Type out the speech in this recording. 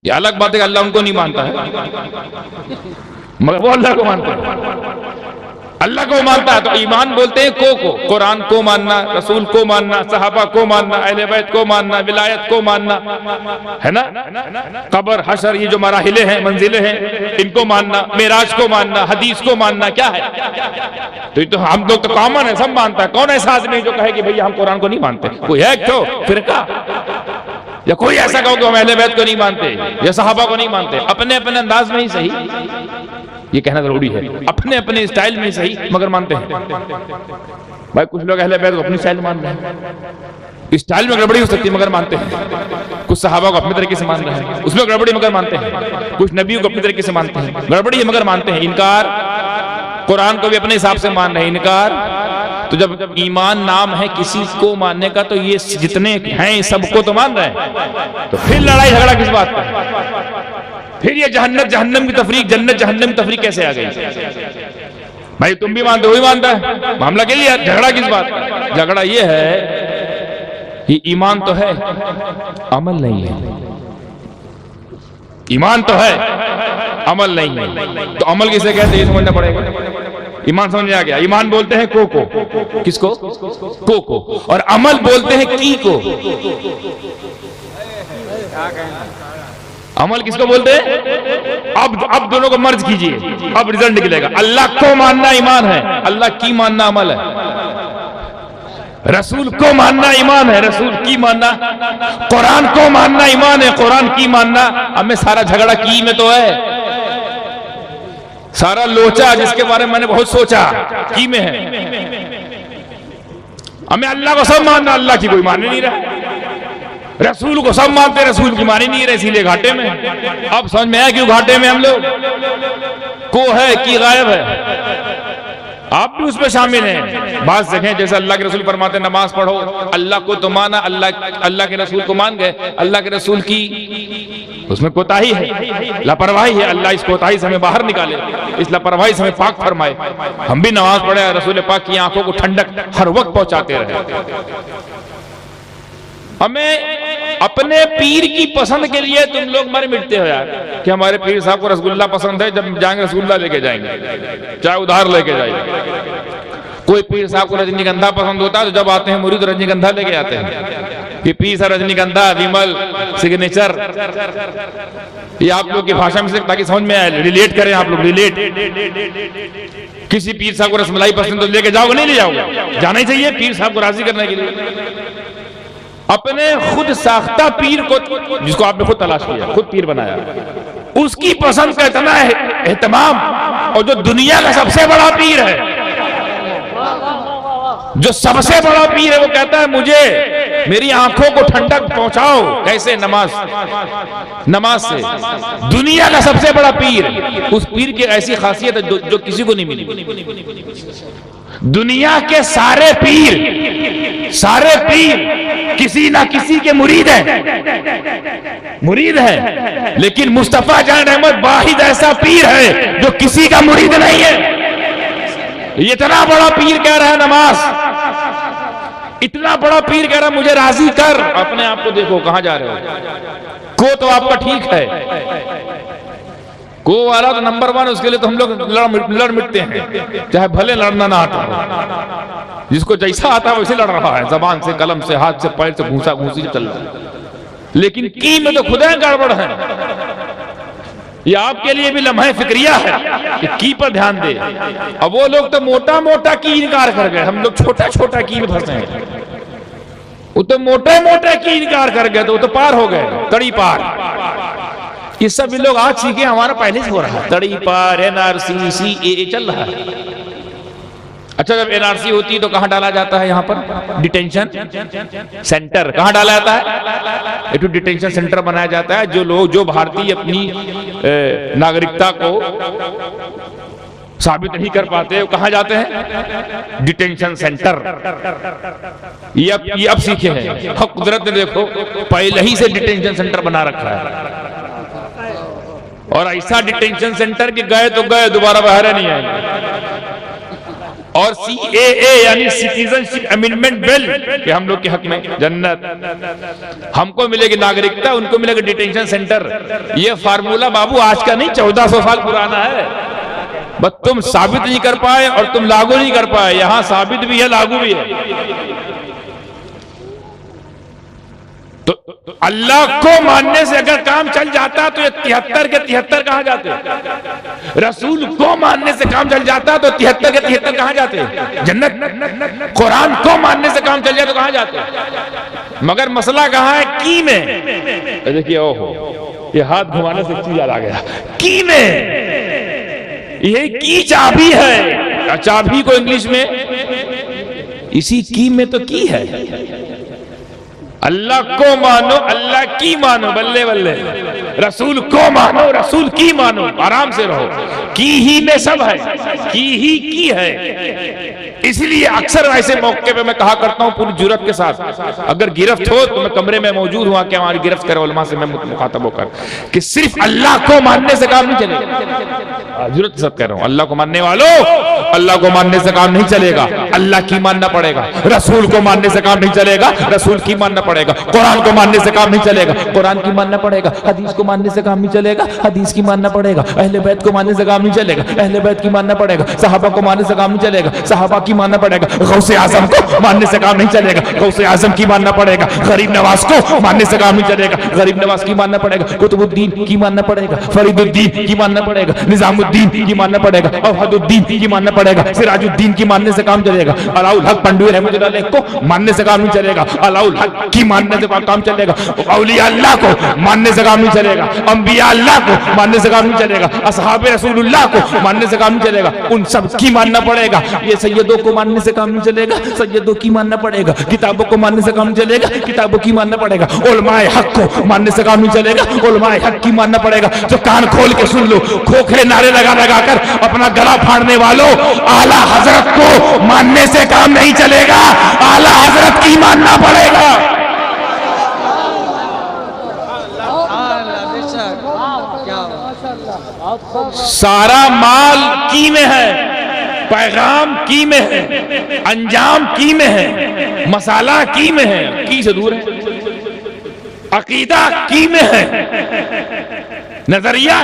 ये अलग बात है कि अल्लाह उनको नहीं मानता है, मगर वो अल्लाह को मानता है। अल्लाह को मानता है तो ईमान बोलते हैं को कुरान को मानना, रसूल को मानना, सहाबा को मानना, अहले बैत को मानना, विलायत को मानना, है ना, कब्र हशर ये जो मराहिले हैं, मंजिलें हैं, इनको मानना, मेराज को मानना, हदीस को मानना, क्या है तो ये तो हम लोग तो कॉमन है, सब मानता है। कौन ऐसा आदमी जो कहे कि भैया हम कुरान को नहीं मानते? कोई है क्यों फिरका, या कोई ऐसा कहो कि हम अहले बैत को नहीं मानते या सहाबा को नहीं मानते? अपने अपने अंदाज में ही सही, ये कहना जरूरी है, अपने अपने स्टाइल में सही मगर मानते हैं। भाई कुछ लोग अहले बैत को अपनी स्टाइल मान रहे हैं, स्टाइल में गड़बड़ी हो सकती है मगर मानते हैं। कुछ सहाबा को अपने तरीके से मान रहे हैं, उसमें गड़बड़ी मगर मानते हैं। कुछ नबियों को अपने तरीके से मानते हैं, गड़बड़ी है मगर मानते हैं। इनकार, कुरान को भी अपने हिसाब से मान रहे हैं, इनकार। तो जब ईमान नाम है किसी को मानने का, तो ये जितने हैं सबको तो मान रहे हैं, तो फिर लड़ाई झगड़ा किस बात का? फिर ये जहन्नत जहन्नम की तफरीक, जन्नत जहन्नम की तफरीक कैसे आ गई? भाई तुम भी मानते हो, वही मानता है, मामला के लिए झगड़ा किस बात का? झगड़ा ये है कि ईमान तो है, अमल नहीं है। ईमान तो है, अमल नहीं है। तो अमल किसे कहते हैं ये समझना पड़ेगा। ईमान समझ में आ गया? ईमान बोलते हैं को, किसको? को। और अमल बोलते हैं की को। अमल किसको बोलते हैं? अब दोनों को मर्ज कीजिए, अब रिजल्ट निकलेगा। अल्लाह को मानना ईमान है, अल्लाह की मानना अमल है। रसूल को मानना ईमान है, रसूल की मानना। कुरान को मानना ईमान है, कुरान की मानना। हमें सारा झगड़ा की में तो है, सारा लोचा जिसके बारे में मैंने बहुत सोचा की में है। हमें अल्लाह को सब मानना, अल्लाह की कोई मान नहीं रहा। रसूल को सब मानते, रसूल की मानी नहीं रहे, इसीलिए घाटे में। अब समझ में आया क्यों घाटे में हम लोग? को है कि गायब है, आप भी उसमें शामिल हैं। बात देखें, जैसे अल्लाह के रसूल फरमाते नमाज पढ़ो, अल्लाह को तो माना, अल्लाह के रसूल को मान गए, अल्लाह के रसूल की उसमें कोताही है, लापरवाही है। अल्लाह इस कोताही से हमें बाहर निकाले, इस लापरवाही से हमें पाक फरमाए। हम भी नमाज पढ़े, रसूल पाक की आंखों को ठंडक हर वक्त पहुंचाते रहे। हमें अपने पीर की पसंद के लिए तुम लोग मर मिटते हो यार, कि हमारे पीर साहब को रसगुल्ला पसंद है, जब जाएंगे रसगुल्ला लेके जाएंगे, चाहे उधार लेके जाएंगे। कोई पीर साहब को रजनीगंधा पसंद होता है, तो जब आते हैं मुरीद रजनीगंधा लेके आते हैं कि पीर साहब रजनीगंधा, विमल, सिग्नेचर। ये आप लोग की भाषा में, ताकि समझ में आए, रिलेट करें आप लोग, रिलेट। किसी पीर साहब को रसमलाई पसंद तो लेके जाओगे, नहीं ले जाओगे? जाना ही चाहिए पीर साहब को राजी करने के लिए। अपने खुद साख्ता पीर को, जिसको आपने खुद तलाश किया, खुद पीर बनाया, उसकी पसंद का इतना एहतमाम। और जो दुनिया का सबसे बड़ा पीर है, जो सबसे बड़ा पीर है, वो कहता है मुझे मेरी आंखों को ठंडक पहुंचाओ। कैसे? नमाज से। दुनिया का सबसे बड़ा पीर, उस पीर की ऐसी खासियत है जो किसी को नहीं मिली। दुनिया के सारे पीर किसी ना किसी के मुरीद हैं, लेकिन मुस्तफा जान अहमद वाहिद ऐसा पीर है जो किसी का मुरीद नहीं है। इतना बड़ा पीर कह रहा है नमाज, इतना बड़ा पीर कह रहा है मुझे राजी कर। अपने आप को देखो कहां जा रहे हो। को तो आपका ठीक है, को वाला तो नंबर 1, उसके लिए तो हम लोग लड़ मिटते हैं, चाहे भले लड़ना ना आता हो। जिसको जैसा आता है वैसे लड़ रहा है, जबान से, कलम से, हाथ से, पैर से, घूसा घूसी चल रहा है। लेकिन की में तो खुदा गड़बड़ है। ये आपके लिए भी लम्हा फिक्रिया है कि की पर ध्यान दे। अब वो लोग तो मोटा मोटा की इनकार कर गए, हम लोग छोटा छोटा की में फंसे हैं। वो तो मोटे मोटे की इनकार कर गए, तो वो तो पार हो गए, तड़ी पार। ये सब लोग आज सीखे, हमारा पहले से हो रहा है। तड़ी पार, NRC, CAA चल रहा है। अच्छा, जब NRC होती है तो कहां डाला जाता है? यहाँ पर डिटेंशन सेंटर। कहां डाला जाता है? एक डिटेंशन सेंटर बनाया जाता है। जो भारतीय अपनी नागरिकता को साबित नहीं कर पाते, वो कहां जाते हैं? Detention centre. ये अब सीखे हैं। कुदरत ने देखो पहले ही से डिटेंशन सेंटर बना रखा है, और ऐसा डिटेंशन सेंटर कि गए तो गए, दोबारा बाहर नहीं आएंगे। और CAA यानी सिटीजनशिप अमेंडमेंट बिल कि हम लोग के हक में जन्नत, हमको मिलेगी नागरिकता, उनको मिलेगा डिटेंशन सेंटर। ये फार्मूला बाबू आज का नहीं, 1400 साल पुराना है। बस तुम साबित नहीं कर पाए और तुम लागू नहीं कर पाए। यहां साबित भी है, लागू भी है। तो अल्लाह को मानने से अगर काम चल जाता तो ये 73 के 73 कहां जाते? रसूल को मानने से काम चल जाता तो 73 के 73 कहां जाते? जन्नत। कुरान को मानने से काम चल जाए तो कहां जाते? मगर मसला कहां है? की में। देखिए, ओहो, ये हाथ घुमाने से एक चीज याद आ गया। की में, ये की चाबी है। चाबी को इंग्लिश में इसी की में तो की है। अल्लाह को मानो, अल्लाह की मानो, बल्ले बल्ले। रसूल को मानो, रसूल की मानो, आराम से रहो। की ही में सब है, की है। इसलिए अक्सर ऐसे मौके पे मैं कहा करता हूं पूरी जुर्रत के साथ, अगर गिरफ्त हो तो मैं कमरे में मौजूद हुआ कि हमारी गिरफ्त करे उलमा से मैं मुखातब होकर कि सिर्फ अल्लाह को मानने से काम नहीं चलेगा। जुर्रत के साथ कह रहा हूं, अल्लाह को मानने वालों, अल्लाह को मानने से काम नहीं चलेगा, अल्लाह की मानना पड़ेगा। रसूल को मानने से काम नहीं चलेगा, रसूल की मानना पड़ेगा। कुरान को मानने से काम नहीं चलेगा, कुरान की मानना पड़ेगा। हदीस को मानने से काम नहीं चलेगा, हदीस की मानना पड़ेगा। अहले बैत को मानने से काम नहीं चलेगा, अहले बैत की मानना पड़ेगा। सहाबा को मानने से काम नहीं चलेगा, सहाबा की मानना पड़ेगा। गौसे आजम को मानने से काम नहीं चलेगा, गौसे आजम की मानना पड़ेगा। गरीब नवाज को मानने से काम नहीं चलेगा, गरीब नवाज की मानना पड़ेगा। कुतुबुद्दीन की मानना पड़ेगा, फरीदुद्दीन की मानना पड़ेगा, निजामुद्दीन की मानना पड़ेगा, अवहदुद्दीन की मानना पड़ेगा, सिराजुद्दीन की मानने से काम चलेगा। अलाउल हक पंडुई रहमतुल्लाह अलैह को मानने से काम नहीं चलेगा, अलाउल हक की मानने से काम चलेगा। औलिया अल्लाह को मानने से काम नहीं चलेगा, अंबिया अल्लाह को मानने से काम नहीं चलेगा, असहाबे रसूलुल्लाह को मानने से काम नहीं चलेगा। उन सब की मानना पड़ेगा। ये सैयदों को मानने से काम नहीं चलेगा, सैयदों की मानना पड़ेगा। किताबों को मानने से काम नहीं चलेगा, किताबों की मानना पड़ेगा। उलमाए हक को मानने से काम नहीं चलेगा, उलमाए हक की मानना पड़ेगा। जो कान खोल के सुन लो, खोखले नारे लगा लगा कर अपना गला फाड़ने वालों, आला हजरत को मानने से काम नहीं चलेगा, आला हजरत की मानना पड़ेगा। सारा माल की में है, पैगाम की में है, अंजाम की में है, मसाला की में है, की से दूर है। अकीदा की में है, नजरिया